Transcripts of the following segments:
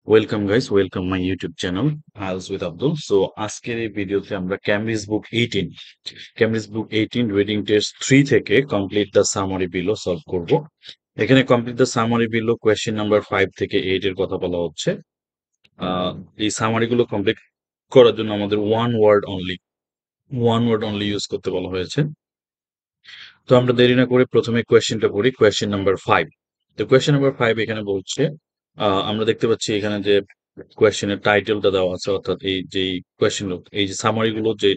Welcome guys, welcome my YouTube channel IELTS with Abdul. So আজকের এই ভিডিওতে আমরা ক্যামব্রিজ বুক 18 রিডিং টেস্ট 3 থেকে complete the summary below solve করব। এখানে complete the summary below question number 5 থেকে 8 এর কথা বলা হচ্ছে। এই সামারি গুলো কমপ্লিট করার জন্য আমাদের ওয়ান ওয়ার্ড অনলি ইউজ করতে বলা হয়েছে। তো আমরা দেরি না করে প্রথমে কোয়েশ্চেনটা পড়ি, কোয়েশ্চেন নাম্বার 5। তো কোয়েশ্চেন নাম্বার 5 এখানে বলছে, আমরা দেখতে পাচ্ছি এখানে যে কোয়েশ্চেনের টাইটেলটা দেওয়া আছে, অর্থাৎ এই যে সামারি গুলো, যে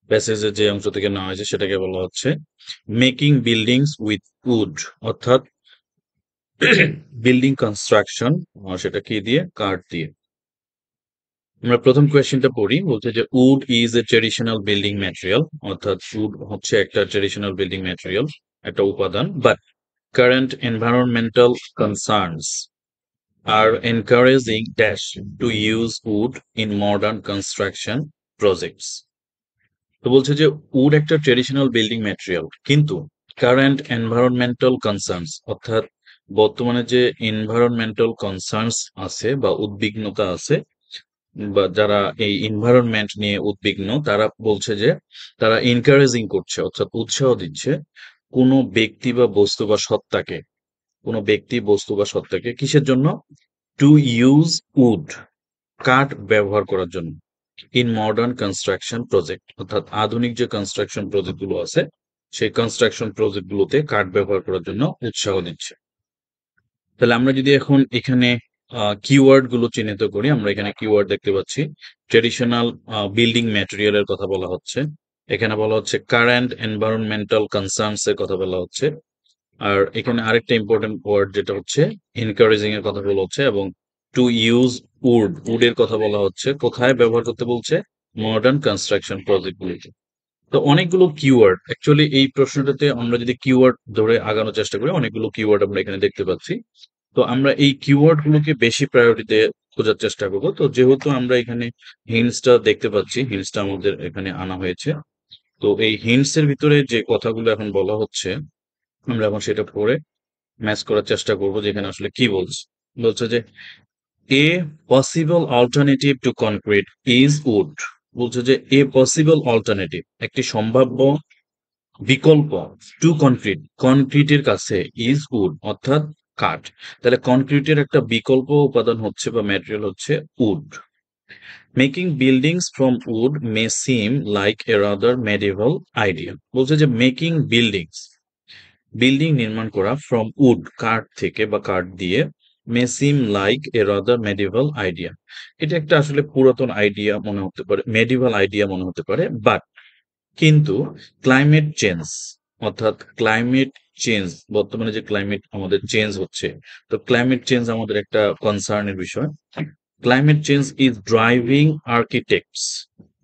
প্যাসেজের যে অংশ থেকে নেওয়া হয়েছে সেটাকে বলা হচ্ছে মেকিং বিল্ডিংস উইথ উড, অর্থাৎ বিল্ডিং কনস্ট্রাকশন, সেটা কি দিয়ে? কাঠ দিয়ে। আমরা প্রথম কোয়েশ্চেনটা পড়ি, বলছে যে wood is a traditional building material, অর্থাৎ উড হচ্ছে একটা ট্রেডিশনাল বিল্ডিং ম্যাটেরিয়াল, একটা উপাদান, but current environmental concerns are encouraging dash to use wood in modern construction projects. তো বলছে যে উড একটা ট্রেডিশনাল বিল্ডিং ম্যাটেরিয়াল, কিন্তু কারেন্ট এনভায়রনমেন্টাল কনসার্নস, অর্থাৎ বর্তমানে যে এনভায়রনমেন্টাল কনসার্নস আছে বা উদ্বিগ্নতা আছে, বা যারা এই এনভায়রনমেন্ট নিয়ে উদ্বিগ্ন, তারা বলছে যে তারা এনকারেজিং করছে, অর্থাৎ উৎসাহ দিচ্ছে কোনো ব্যক্তি বস্তু বা সত্তাকে কিসের জন্য? টু ইউজ উড, কাঠ ব্যবহার করার জন্য, ইন মডার্ন কনস্ট্রাকশন প্রজেক্ট, অর্থাৎ আধুনিক যে কনস্ট্রাকশন প্রজেক্ট গুলো আছে সেই কনস্ট্রাকশন প্রজেক্ট গুলোতে কাঠ ব্যবহার করার জন্য উৎসাহ দিচ্ছে। তাহলে আমরা যদি এখন এখানে কিওয়ার্ড গুলো চিহ্নিত করি, আমরা এখানে কিওয়ার্ড দেখতে পাচ্ছি। ট্রেডিশনাল বিল্ডিং ম্যাটেরিয়াল এর কথা বলা হচ্ছে, এখানে বলা হচ্ছে কারেন্ট এনভায়রনমেন্টাল কনসার্নস এর কথা বলা হচ্ছে, আর এখানে আরেকটা ইম্পর্টেন্ট ওয়ার্ড যেটা হচ্ছে এনকারেজিং এর কথা বলা হচ্ছে, এবং টু ইউজ উডের কথা বলা হচ্ছে। কোথায় ব্যবহার করতে বলছে? মডার্ন কনস্ট্রাকশন প্রজেক্ট গুলিতে। তো অনেকগুলো কিওয়ার্ড, অ্যাকচুয়ালি এই প্রশ্নটাতে আমরা যদি কিওয়ার্ড ধরে আগানোর চেষ্টা করি, অনেকগুলো কিওয়ার্ড আমরা এখানে দেখতে পাচ্ছি। তো আমরা এই কিওয়ার্ড গুলোকে বেশি প্রায়োরিটিতে খোঁজার চেষ্টা করবো। তো যেহেতু আমরা এখানে হিন্টসটা দেখতে পাচ্ছি, হিন্টসটা আমাদের এখানে আনা হয়েছে, তো এই হিন্টস এর ভিতরে যে কথাগুলো এখন বলা হচ্ছে আমরা এখন সেটা পড়ে ম্যাচ করার চেষ্টা করব, যেখানে আসলে কি বলছে। বলছে যে a possible alternative to concrete is wood. বলছে যে এ পসিবল অল্টারনেটিভ, একটি সম্ভাব্য বিকল্প, টু কনক্রিটের কাছে, ইজ উড অর্থাৎ কাঠ। তাহলে কনক্রিটের একটা বিকল্প উপাদান হচ্ছে বা ম্যাটেরিয়াল হচ্ছে wood. Making buildings from wood may seem like a rather medieval idea. বলছে যে মেকিং বিল্ডিং নির্মাণ করা ফ্রম উড, কাঠ থেকে বা কাঠ দিয়ে, may seem like a rather medieval idea, এটা একটা আসলে পুরাতন আইডিয়া মনে হতে পারে, মেডিভাল আইডিয়া মনে হতে পারে, বাট কিন্তু ক্লাইমেট চেঞ্জ, অর্থাৎ ক্লাইমেট চেঞ্জ, বর্তমানে যে ক্লাইমেট আমাদের চেঞ্জ হচ্ছে, তো ক্লাইমেট চেঞ্জ আমাদের একটা কনসার্নের বিষয়। Climate change is driving architects,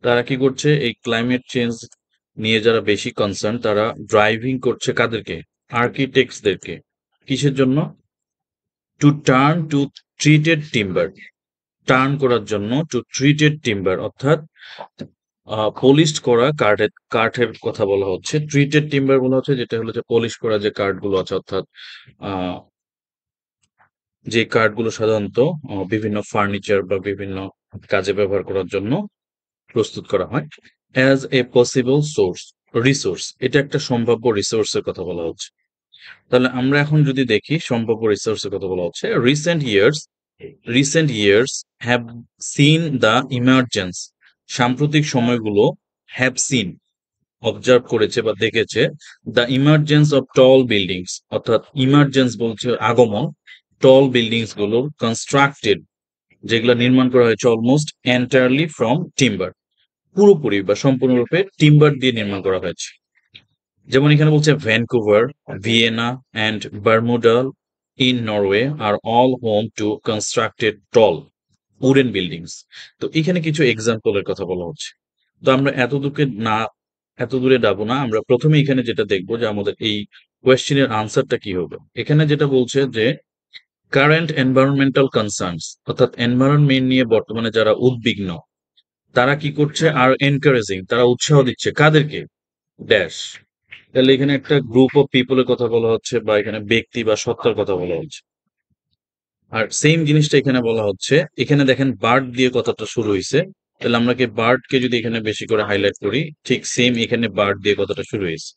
তারা কি করছে? এই ক্লাইমেট চেঞ্জ নিয়ে যারা বেশি কনসার্ন, তারা ড্রাইভিং করছে কাদেরকে? আর্কিটেক্টসদেরকে। কিসের জন্য? To turn to treated timber, turn করার জন্য, টু ট্রিটেড টিম্বার অর্থাৎ পলিশড করা কাঠের কথা বলা হচ্ছে। ট্রিটেড টিম্বার বলা হচ্ছে যেটা হলো যে পলিশ করা যে কাঠগুলো আছে, অর্থাৎ আহ যে কাঠগুলো সাধারণত বিভিন্ন ফার্নিচার বা বিভিন্ন কাজে ব্যবহার করার জন্য প্রস্তুত করা হয়। অ্যাজ এ পসিবল রিসোর্স, এটা একটা সম্ভাব্য রিসোর্সের কথা বলা হচ্ছে। তাহলে আমরা এখন যদি দেখি সম্ভাব্য রিসোর্সের কথা বলা হচ্ছে, recent years have seen the emergence, সাম্প্রতিক সময়গুলো হ্যাভ সিন অবজার্ভ করেছে বা দেখেছে, the emergence of tall buildings, অর্থাৎ ইমার্জেন্স বলছে আগমন, টল বিল্ডিংস গুলোর, কনস্ট্রাক্টেড যেগুলো নির্মাণ করা হয়েছে, অলমোস্ট এন্টায়ারলি ফ্রম টিম্বার, পুরোপুরি বা সম্পূর্ণরূপে টিম্বার দিয়ে নির্মাণ করা হয়েছে। যেমন এখানে বলছে Vancouver, Vienna and Bermuda in Norway are all home to constructed tall wooden buildings. তো এখানে কিছু এক্সাম্পলের কথা বলা হচ্ছে। তো আমরা এত দূরে যাবো না, আমরা প্রথমে এখানে যেটা দেখবো যে আমাদের এই কোয়েশ্চেনের আনসারটা কি হবে। এখানে যেটা বলছে যে কারেন্ট এনভায়রনমেন্টাল কনসার্নস, অর্থাৎ এনভায়রনমেন্ট নিয়ে বর্তমানে যারা উদ্বিগ্ন, তারা কি করছে? আর এনকারেজিং, তারা উৎসাহ দিচ্ছে কাদেরকে? ড্যাশ। তাহলে এখানে একটা গ্রুপ অফ পিপলের কথা বলা হচ্ছে, বা এখানে ব্যক্তি বা সত্তার কথা বলা হচ্ছে। আর সেম জিনিসটা এখানে বলা হচ্ছে, এখানে দেখেন বার্ড দিয়ে কথাটা শুরু হয়েছে, তাহলে আমরা কি বার্ডকে যদি এখানে বেশি করে হাইলাইট করি, ঠিক সেম এখানে বার্ড দিয়ে কথাটা শুরু হয়েছে।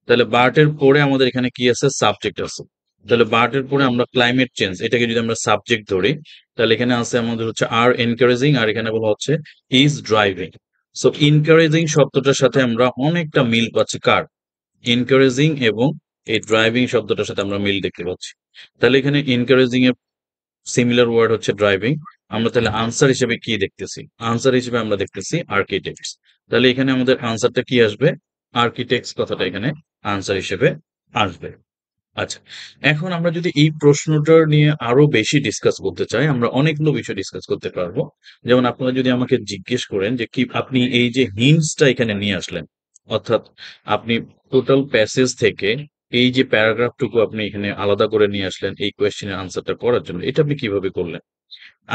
তাহলে বার্টের পরে আমাদের এখানে কি আছে, সাবজেক্ট আছে। তাহলে বার্টের পরে আমরা ক্লাইমেট চেঞ্জ এটাকে যদি আমরা সাবজেক্ট ধরি, তাহলে এখানে আছে আমাদের হচ্ছে আর এনকারেজিং, আর এখানে বলা হচ্ছে ইজ ড্রাইভিং। সো ইনকারেজিং শব্দটার সাথে আমরা অনেকটা মিল পাচ্ছি, কার, এনকারেজিং এবং এই ড্রাইভিং শব্দটার সাথে আমরা মিল দেখতে পাচ্ছি। তাহলে এখানে এনকারেজিং এর সিমিলার ওয়ার্ড হচ্ছে ড্রাইভিং। আমরা তাহলে আনসার হিসেবে কি দেখতেছি, আনসার হিসেবে আমরা দেখতেছি আর্কিটেক্টস। তাহলে এখানে আমাদের আনসারটা কি আসবে, আর্কিটেক্টস কথাটা এখানে আনসার হিসেবে আসবে। আচ্ছা, এখন আমরা যদি এই প্রশ্নটা নিয়ে আরো বেশি ডিসকাস করতে চাই, আমরা অনেকগুলো বিষয় ডিসকাস করতে পারবো। যেমন আপনারা যদি আমাকে জিজ্ঞেস করেন যে কি আপনি এই যে হিন্টসটা এখানে নিয়ে আসলেন, অর্থাৎ আপনি টোটাল প্যাসেজ থেকে এই যে প্যারাগ্রাফটুকু আপনি এখানে আলাদা করে নিয়ে আসলেন এই কোয়েশ্চেনের আনসারটা করার জন্য, এটা আপনি কিভাবে করলেন?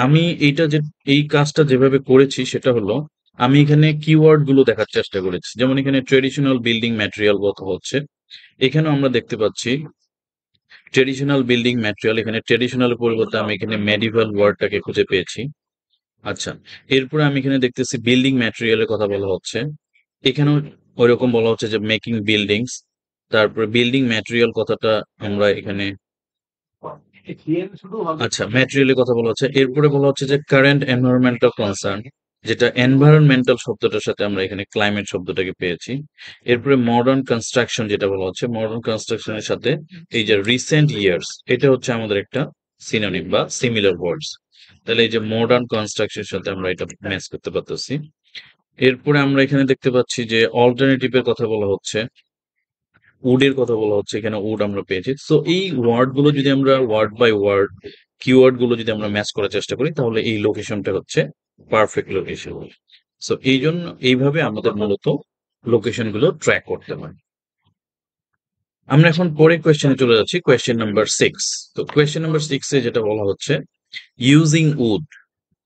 আমি এইটা যে এই কাজটা যেভাবে করেছি সেটা হলো, আমি এখানে কিওয়ার্ড গুলো দেখার চেষ্টা করেছি। যেমন এখানে ট্রেডিশনাল বিল্ডিং ম্যাটেরিয়াল কথা হচ্ছে, এখানেও আমরা দেখতে পাচ্ছি ট্রেডিশনাল বিল্ডিং ম্যাটেরিয়াল, এখানে ট্রেডিশনাল পরিবর্তে আমি এখানে মেডিভাল ওয়ার্ডটাকে খুঁজে পেয়েছি। আচ্ছা, এরপরে আমি এখানে দেখতেছি বিল্ডিং ম্যাটেরিয়ালের কথা বলা হচ্ছে, এখানেও ওইরকম বলা হচ্ছে যে মেকিং বিল্ডিংস। তারপরে বিল্ডিং ম্যাটেরিয়াল কথাটা আমরা এখানে, আচ্ছা, ম্যাটেরিয়ালের কথা বলা হচ্ছে। এরপরে বলা হচ্ছে যে কারেন্ট এনভায়রনমেন্টাল কনসার্ন, যেটা এনভায়রনমেন্টাল শব্দটার সাথে আমরা এখানে ক্লাইমেট শব্দটাকে পেয়েছি। এরপরে মডার্ন কনস্ট্রাকশন যেটা বলা হচ্ছে, মডার্ন কনস্ট্রাকশনের সাথে এই যে রিসেন্ট ইয়ার্স, এটা হচ্ছে আমাদের একটা সিনোনিম বা সিমিলার ওয়ার্ডস। তাহলে এই যে মডার্ন কনস্ট্রাকশনের সাথে আমরা এটা ম্যাচ করতে পারতেছি। এরপরে আমরা এখানে দেখতে পাচ্ছি যে অল্টারনেটিভের কথা বলা হচ্ছে, উডের কথা বলা হচ্ছে, এখানে উড আমরা পেয়েছি। সো এই ওয়ার্ড গুলো যদি আমরা ওয়ার্ড বাই ওয়ার্ড কিওয়ার্ড গুলো যদি আমরা ম্যাচ করার চেষ্টা করি, তাহলে এই লোকেশনটা হচ্ছে পারফেক্ট লোকেশন। সো এই জন্য এইভাবে আমাদের মূলত লোকেশন গুলো ট্র্যাক করতে হয়। আমরা এখন পরে কোয়েশ্চেনে চলে যাচ্ছি, কোয়েশ্চেন নাম্বার 6। তো কোয়েশ্চেন নাম্বার 6 এ যেটা বলা হচ্ছে, using wood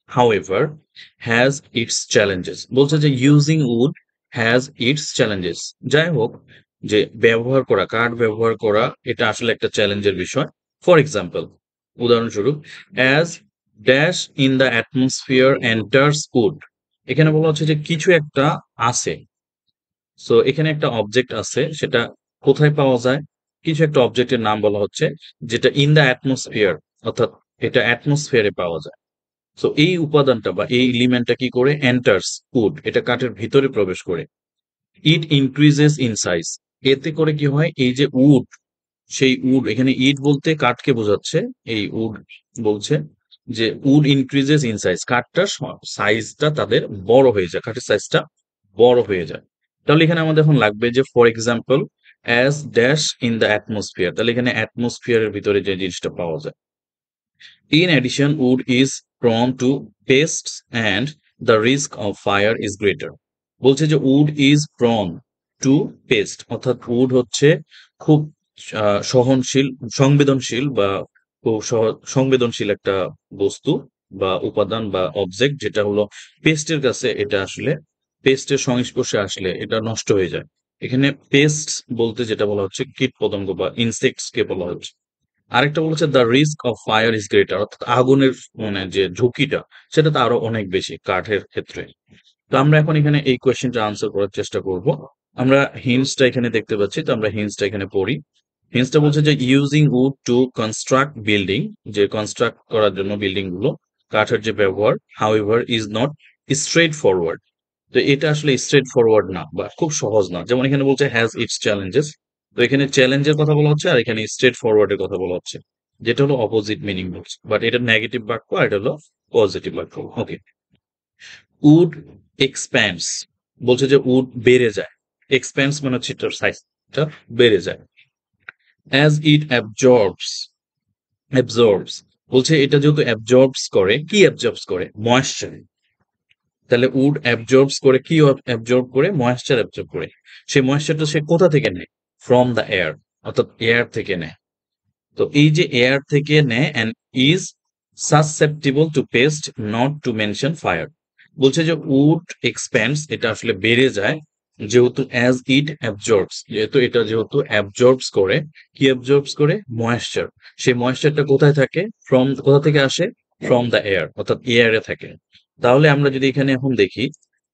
however has its challenges। বলছে যে using wood has its challenges. যাই হোক, যে ব্যবহার করা, কাঠ ব্যবহার করা, এটা আসলে একটা চ্যালেঞ্জের বিষয়। ফর এক্সাম্পল, উদাহরণস্বরূপ, as dash in the atmosphere enters wood. এখানে বলা হচ্ছে যে কিছু একটা আছে। সো এখানে একটা অবজেক্ট আছে, সেটা কোথায় পাওয়া যায়, কিছু একটা অবজেক্টের নাম বলা হচ্ছে, যেটা ইন দ্য অ্যাটমসফিয়ার, অর্থাৎ এটা অ্যাটমসফিয়ারে পাওয়া যায়। সো এই উপাদানটা বা এই এলিমেন্টটা কি করে, এন্টার্স উড, এটা কাঠের ভিতরে প্রবেশ করে। ইট ইনক্রিজেস ইন সাইজ, এতে করে কি হয়, এই যে উড, সেই উড, এখানে ইট বলতে কাঠকে বোঝাচ্ছে, এই উড বলছে যে উড ইনক্রিজেস ইন সাইজ, কাঠটার সাইজটা তাদের বড় হয়ে যায়, কাঠের সাইজটা বড় হয়ে যায়। তাহলে এখানে আমাদের এখন লাগবে যে for example as dash in the atmosphere, তাহলে এখানে অ্যাটমসফিয়ারের ভিতরে যে জিনিসটা পাওয়া যায়। In addition, wood is prone to pests and the risk of fire is greater। বলছে যে wood is prone to pest, অর্থাৎ wood হচ্ছে খুব সহনশীল, সংবেদনশীল বা খুব সংবেদনশীল একটা বস্তু বা উপাদান বা অবজেক্ট, যেটা হলো পেস্টের কাছে, এটা আসলে পেস্টের সংস্পর্শে আসলে এটা নষ্ট হয়ে যায়। এখানে পেস্ট বলতে যেটা বলা হচ্ছে কীট পতঙ্গ বা ইনসেক্টস কে বলা হচ্ছে। আরেকটা বলেছে the risk of fire is greater, অর্থাৎ আগুনের মানে যে ঝুঁকিটা, সেটা তো আরো অনেক বেশি কাঠের ক্ষেত্রে। তো আমরা এখন এখানে এই কোয়েশ্চেনটা আনসার করার চেষ্টা করব। আমরা হিন্টসটা এখানে দেখতে পাচ্ছি, তো আমরা হিন্টসটা এখানে পড়ি। হিন্টসটা বলছে যে using wood to construct building, যে কনস্ট্রাক্ট করার জন্য বিল্ডিং গুলো কাঠের যে ব্যবহার, however is not straightforward. তো এটা আসলে স্ট্রেট ফরওয়ার্ড না বা খুব সহজ না। যেমন এখানে বলছে হ্যাজ ইটস চ্যালেঞ্জেস, তো এখানে চ্যালেঞ্জের কথা বলা হচ্ছে আর এখানে স্ট্রেট ফরওয়ার্ডের কথা বলা হচ্ছে, যেটা হলো অপোজিট মিনিং বলছে, বাট এটা নেগেটিভ বাক্য আর এটা হলো পজিটিভ বাক্য। ওকে, উড এক্সপ্যান্ডস, বলছে যে উড বেড়ে যায়, এক্সপ্যান্ডস মানে হচ্ছে এটার সাইজটা বেড়ে যায়। অ্যাজ ইট অ্যাবজর্বস, বলছে এটা যেহেতু অ্যাবজর্বস করে, কি অ্যাবজর্বস করে, ময়েশ্চার। তাহলে উড অ্যাবজর্বস করে, কি অ্যাবজর্ব করে, ময়েশ্চার অ্যাবজর্ব করে। সেই ময়েশ্চারটা সে কোথা থেকে নেয়, ফ্রম দ্য এয়ার, অর্থাৎ এয়ার থেকে নেয়। তো এই যে এয়ার থেকে নেয় and is susceptible to pest, not to mention fire. বলছে যে উড এক্সপ্যান্ডস, এটা আসলে বেড়ে যায়, যেহেতু অ্যাজ ইট অ্যাবজর্বস, যেহেতু এটা যেহেতু অ্যাবজর্বস করে, কি অ্যাবজর্বস করে? ময়েশ্চার। সেই ময়েশ্চারটা কোথায় থাকে? কোথা থেকে আসে? ফ্রম দ্য এয়ার, অর্থাৎ এয়ারে থাকে। তাহলে আমরা যদি এখানে এখন দেখি,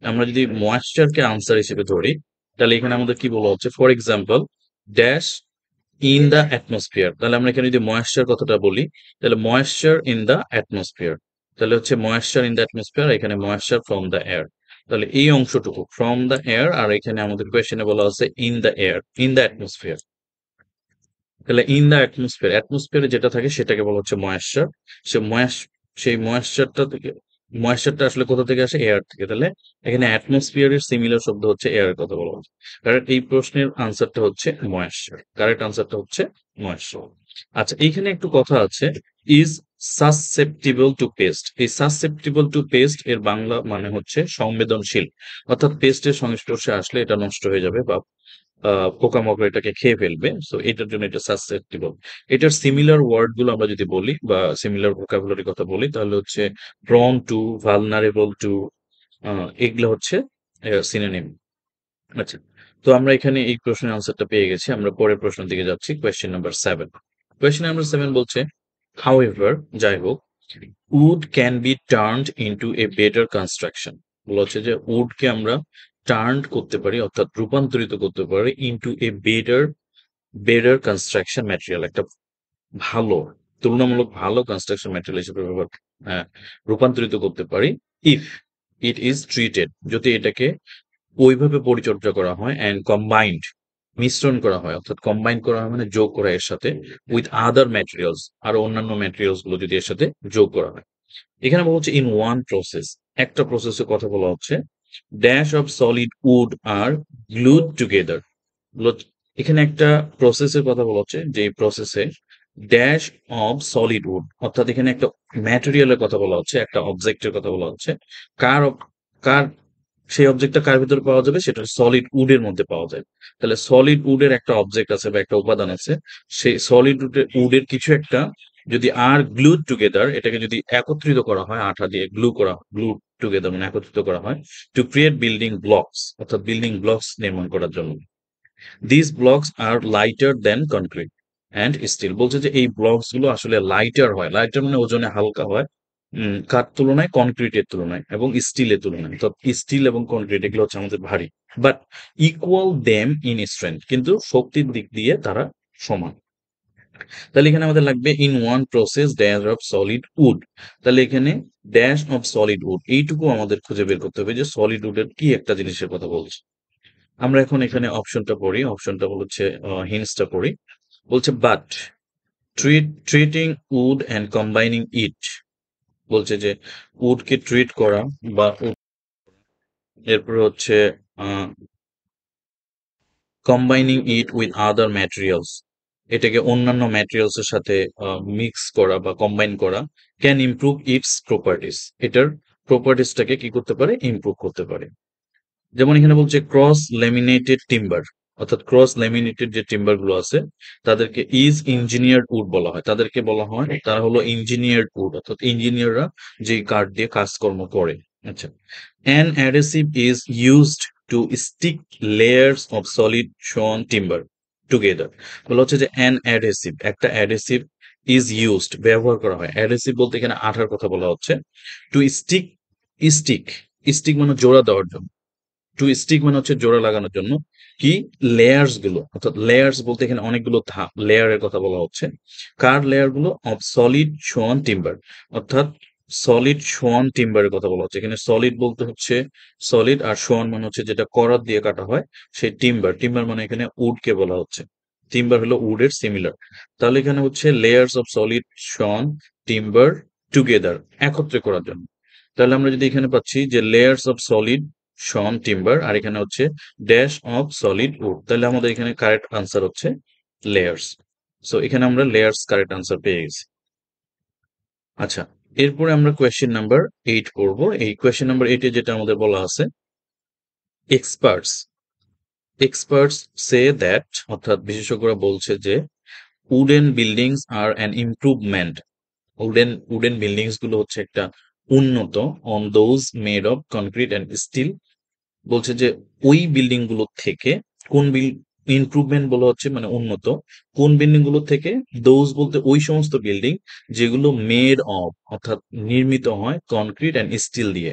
আমরা যদি ময়েশ্চারকে আনসার হিসেবে ধরি, তাহলে এখানে আমাদের কি বলা হচ্ছে? For example, dash in the atmosphere. তাহলে আমরা এখানে যদি ময়েশ্চার কথাটা বলি, তাহলে ময়েশ্চার ইন দ্য অ্যাটমসফিয়ার, তাহলে হচ্ছে ময়েশ্চার ইন দ্য অ্যাটমসফিয়ার, এখানে ময়েশ্চার ফ্রম দ্য এয়ার। তাহলে এই অংশটুকু ফ্রম দ্য এয়ার, আর এখানে আমাদের কোয়েশ্চেনে বলা আছে in the air, in the atmosphere. তাহলে ইন দ্য অ্যাটমসফিয়ার, অ্যাটমসফিয়ারে যেটা থাকে সেটাকে বলা হচ্ছে ময়েশ্চার। সে ময়েস সেই ময়েশ্চারটা থেকে, ময়েশ্চারটা আসলে কোথা থেকে আসে? এয়ার থেকে। তাহলে এখানে অ্যাটমসফিয়ারের সিমিলার শব্দ হচ্ছে এয়ারের কথা বলা হচ্ছে। কারণ এই প্রশ্নের আনসারটা হচ্ছে ময়েশ্চার, কারেক্ট আনসারটা হচ্ছে ময়েশ্চার। আচ্ছা, এইখানে একটু কথা আছে, ইজ সাসসেপ্টিবল টু পেস্ট। এই সাসসেপ্টিবল টু পেস্ট এর বাংলা মানে হচ্ছে সংবেদনশীল, অর্থাৎ পেস্টের সংস্পর্শে আসলে এটা নষ্ট হয়ে যাবে বা পোকামাকড় এটাকে খেয়ে ফেলবে। সো এটার জন্য এটা সাসসেপ্টিবল। এটার সিমিলার ওয়ার্ড গুলো আমরা যদি বলি বা সিমিলার ভোকাবুলারি কথা বলি, তাহলে হচ্ছে প্রন টু, ভালনারেবল টু, এগুলো হচ্ছে সিনোনিম। আচ্ছা, তো আমরা এখানে এই প্রশ্নের আনসারটা পেয়ে গেছি। আমরা পরের প্রশ্নের দিকে যাচ্ছি, কোয়েশ্চেন নাম্বার 7। কোয়েশ্চেন নাম্বার 7 বলছে, হাউএভার, যাই হোক, wood can be turned into a better construction. বলা হচ্ছে যে উডকে আমরা টার্নড করতে পারি, অর্থাৎ রূপান্তরিত করতে পারি into a better better construction material, একটা ভালো, তুলনামূলক ভালো কনস্ট্রাকশন ম্যাটেরিয়াল হিসেবে হ্যাঁ, রূপান্তরিত করতে পারি, ইফ ইট ইজ ট্রিটেড, যদি এটাকে ওইভাবে পরিচর্যা করা হয়, অ্যান্ড কম্বাইন্ড, মিশ্রণ করা হয়, অর্থাৎ কম্বাইন করা হয় মানে যোগ করা এর সাথে, উইথ আদার ম্যাটেরিয়ালস, আর অন্যান্য ম্যাটেরিয়ালস গুলো যদি এর সাথে যোগ করা হয়। এখানে বলা হচ্ছে ইন ওয়ান প্রসেস, একটা প্রসেসের কথা বলা হচ্ছে, dash of solid wood are glued together. এখানে একটা প্রসেসের কথা বলা হচ্ছে, যে প্রসেসে ড্যাশ অফ সলিড উড, অর্থাৎ এখানে একটা ম্যাটেরিয়ালের কথা বলা হচ্ছে, একটা অবজেক্টের কথা বলা হচ্ছে। কার কার সেই অবজেক্টটা কার ভিতরে পাওয়া যাবে? সেটা সলিড উডের মধ্যে পাওয়া যায়। তাহলে সলিড উডের একটা অবজেক্ট আছে বা একটা উপাদান আছে, সেই সলিড উডের কিছু একটা যদি আর গ্লুড টুগেদার, এটাকে যদি একত্রিত করা হয়, আঠা দিয়ে গ্লু টুগেদার মানে একত্রিত করা হয়, টু ক্রিয়েট বিল্ডিং ব্লকস, অর্থাৎ বিল্ডিং ব্লকস নির্মাণ করার জন্য। This blocks are lighter than concrete and steel. বলছে যে এই ব্লকস গুলো আসলে লাইটার হয়, লাইটার মানে ওজনে হালকা হয়, কার তুলনায়? কনক্রিটের তুলনায় এবং স্টিলের তুলনায়। তো স্টিল এবং কনক্রিট এগুলো হচ্ছে আমাদের ভারী, but equal them in strength, কিন্তু শক্তির দিক দিয়ে তারা সমান। তাহলে এখানে আমাদের লাগবে in one process dash of solid wood. তাহলে এখানে ড্যাশ অফ সলিড উড, এইটুকু আমাদের খুঁজে বের করতে হবে যে সলিড উডের কি একটা জিনিসের কথা বলছে। আমরা এখন এখানে অপশনটা পড়ি, অপশনটা হচ্ছে হিন্টসটা পড়ি। বলছে but treating wood and combining it, বলছে যে উডকে ট্রিট করা বা এরপরে হচ্ছে combining it with other materials, এটাকে অন্যান্য ম্যাটেরিয়ালস এর সাথে মিক্স করা বা কম্বাইন করা, ক্যান ইমপ্রুভ ইটস প্রপার্টিস, এটার প্রপার্টিসটাকে কি করতে পারে? ইমপ্রুভ করতে পারে। যেমন এখানে বলছে ক্রস ল্যামিনেটেড টিম্বার, অর্থাৎ ক্রস ল্যামিনেটেড যে টিম্বার গুলো আছে তাদেরকে ইজ ইঞ্জিনিয়ার্ড উড বলা হয়, তাদেরকে বলা হয় তারা হলো ইঞ্জিনিয়ার্ড উড, অর্থাৎ ইঞ্জিনিয়াররা যে কাঠ দিয়ে কাজকর্ম করে। আচ্ছা, an adhesive is used to stick layers of solid sawn timber together. বলা হচ্ছে যে অ্যান অ্যাডহেসিভ, একটা অ্যাডহেসিভ ইজ ইউজড, ব্যবহার করা হয়, অ্যাডহেসিভ বলতে এখানে আঠার কথা বলা হচ্ছে, টু স্টিক, স্টিক, স্টিক মানে জোড়া দেওয়ার জন্য, টু স্টিক মানে হচ্ছে জোড়া লাগানোর জন্য, কি? লেয়ার্স গুলো, অর্থাৎ লেয়ার্স বলতে এখানে অনেকগুলো ধাপ, লেয়ারের কথা বলা হচ্ছে। কার লেয়ার গুলো? অফ সলিড শোয়ান টিম্বার, অর্থাৎ সলিড শোয়ান টিম্বারের কথা বলা হচ্ছে। এখানে সলিড বলতে হচ্ছে সলিড, আর শোয়ান মানে হচ্ছে যেটা করাত দিয়ে কাটা হয়, সেই টিম্বার, টিম্বার মানে এখানে উড কে বলা হচ্ছে, টিম্বার হলো উডের সিমিলার। তাহলে এখানে হচ্ছে layers of solid sawn timber together, একত্রে করার জন্য। তাহলে আমরা যদি এখানে পাচ্ছি যে layers of solid sawn timber, আর এখানে হচ্ছে ড্যাশ অফ সলিড উড, তাহলে আমাদের এখানে কারেক্ট আনসার হচ্ছে লেয়ার্স। সো এখানে আমরা লেয়ার্স কারেক্ট আনসার পেয়ে গেছি। আচ্ছা, এরপরে আমরা কোয়েশ্চেন নাম্বার 8 পড়বো। এই কোয়েশ্চেন নাম্বার 8 এ যেটা আমাদের বলা আছে, এক্সপার্টস এক্সপার্টস সে দ্যাট, অর্থাৎ বিশেষজ্ঞরা বলছে যে wooden buildings are an improvement, wooden buildings গুলো হচ্ছে একটা উন্নত on those made of concrete and steel বলছে যে ওই বিল্ডিং গুলো থেকে কোন ইমপ্রুভমেন্ট বলা হচ্ছে মানে উন্নত কোন বিল্ডিং গুলো থেকে, দোজ বলতে ওই সমস্ত বিল্ডিং যেগুলো মেড অফ অর্থাৎ নির্মিত হয় কনক্রিট অ্যান্ড স্টিল দিয়ে।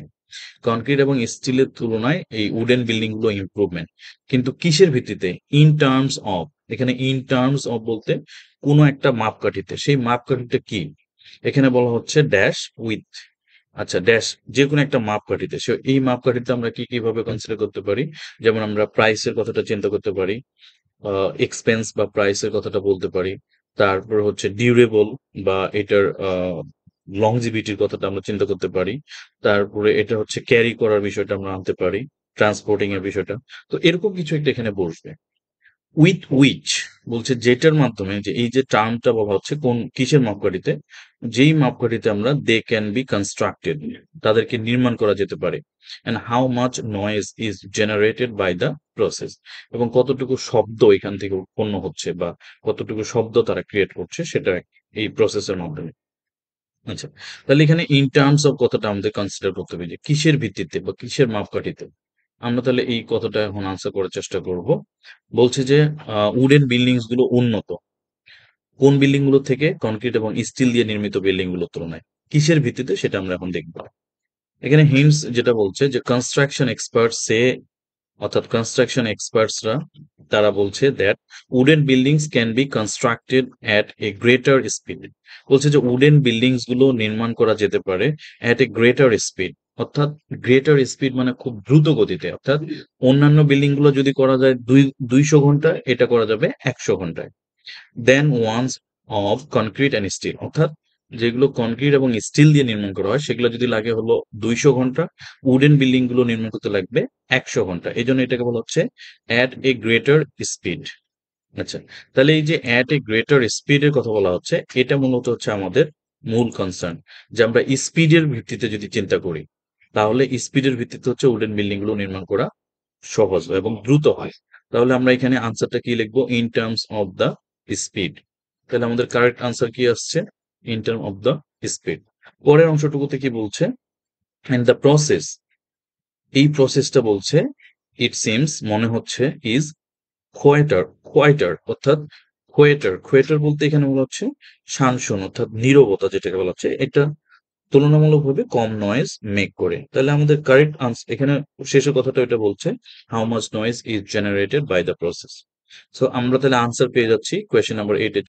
কনক্রিট এবং স্টিলের তুলনায় এই উডেন বিল্ডিং গুলো ইমপ্রুভমেন্ট, কিন্তু কিসের ভিত্তিতে? ইন টার্মস অফ, এখানে ইন টার্মস অফ বলতে কোনো একটা মাপকাঠিতে, সেই মাপকাঠিটা কি? এখানে বলা হচ্ছে ড্যাশ উইথ, আচ্ছা ড্যাশ যে কোনো একটা মাপকাঠিতে। সো এই মাপকাঠিতে আমরা কি কিভাবে কনসিডার করতে পারি? যেমন আমরা প্রাইসের কথাটা চিন্তা করতে পারি, এক্সপেন্স বা প্রাইসের কথাটা বলতে পারি। তারপর হচ্ছে ডিউরেবল বা এটার লংজিভিটির কথাটা আমরা চিন্তা করতে পারি। তারপরে এটা হচ্ছে ক্যারি করার বিষয়টা আমরা আনতে পারি, ট্রান্সপোর্টিং এর বিষয়টা। তো এরকম কিছু একটা এখানে বসবে। উইথ উইচ বলছে যেটার মাধ্যমে, যে এই যে টার্মটা বলা হচ্ছে কোন কিসের মাপকাঠিতে, যেই মাপকাঠিতে আমরা দে ক্যান বি কনস্ট্রাক্টেড, তাদেরকে নির্মাণ করা যেতে পারে। And how much noise is generated by the process, এবং কতটুকু শব্দ এখান থেকে উৎপন্ন হচ্ছে বা কতটুকু শব্দ তারা ক্রিয়েট করছে সেটা এই প্রসেসের মাধ্যমে। আচ্ছা, তাহলে এখানে ইন টার্মস অফ কথাটা আমাদের কনসিডার করতে হবে যে কিসের ভিত্তিতে বা কিসের মাপকাঠিতে। আমরা তাহলে এই কথাটা এখন আনসার করার চেষ্টা করব। বলছে যে উডেন বিল্ডিংস গুলো উন্নত কোন বিল্ডিং গুলো থেকে? কনক্রিট এবং স্টিল দিয়ে নির্মিত বিল্ডিং গুলোর তুলনায়। কিসের ভিত্তিতে সেটা আমরা এখন দেখব। এখানে হিন্টস যেটা বলছে যে কনস্ট্রাকশন এক্সপার্ট সে, অর্থাৎ কনস্ট্রাকশন এক্সপার্টসরা তারা বলছে that wooden buildings can be constructed at a greater speed. বলছে যে উডেন বিল্ডিংস গুলো নির্মাণ করা যেতে পারে অ্যাট এ গ্রেটার স্পিড, অর্থাৎ গ্রেটার স্পিড মানে খুব দ্রুত গতিতে। অর্থাৎ অন্যান্য বিল্ডিং গুলো যদি করা যায় 200 ঘন্টায়, এটা করা যাবে 100 ঘন্টায়। Then ones of concrete and steel, অর্থাৎ যেগুলো কনক্রিট এবং স্টিল দিয়ে নির্মাণ করা হয় সেগুলো যদি লাগে হলো 200 ঘন্টা, উডেন বিল্ডিং গুলো নির্মাণ করতে লাগবে 100 ঘন্টা। এই জন্য এটাকে বলা হচ্ছে অ্যাট এ গ্রেটার স্পিড। আচ্ছা, তাহলে এই যে অ্যাট এ গ্রেটার স্পিডের কথা বলা হচ্ছে, এটা মূলত হচ্ছে আমাদের মূল কনসার্ন। যে আমরা স্পিডের ভিত্তিতে যদি চিন্তা করি, তাহলে স্পিডের ভিত্তিতে হচ্ছে উডেন বিল্ডিং গুলো নির্মাণ করা সহজ এবং দ্রুত হয়। তাহলে আমরা এখানে আনসারটা কি লিখবো? In terms of the speed. তাহলে আমাদের কারেক্ট আনসার কি আসছে? In term of the speed. পরের অংশটুকুতে কি বলছে? এন্ড দ্য প্রসেস, এই প্রসেসটা বলছে ইট সিমস মনে হচ্ছে ইজ কোয়েটার, কোয়াইটার অর্থাৎ কোয়েটার, কোয়েটার বলতে এখানে বলা হচ্ছে শানশন অর্থাৎ নীরবতা, যেটাকে বলা হচ্ছে এটা তুলনামূলকভাবে কম নয়েজ মেক করে। তাহলে আমাদের কারেক্ট আনসার এখানে শেষের কথাটা এটা বলছে how much noise is generated by the process. So আমরা তাহলে আনসার পেয়ে যাচ্ছি কোয়েশ্চেন নাম্বার 8 এর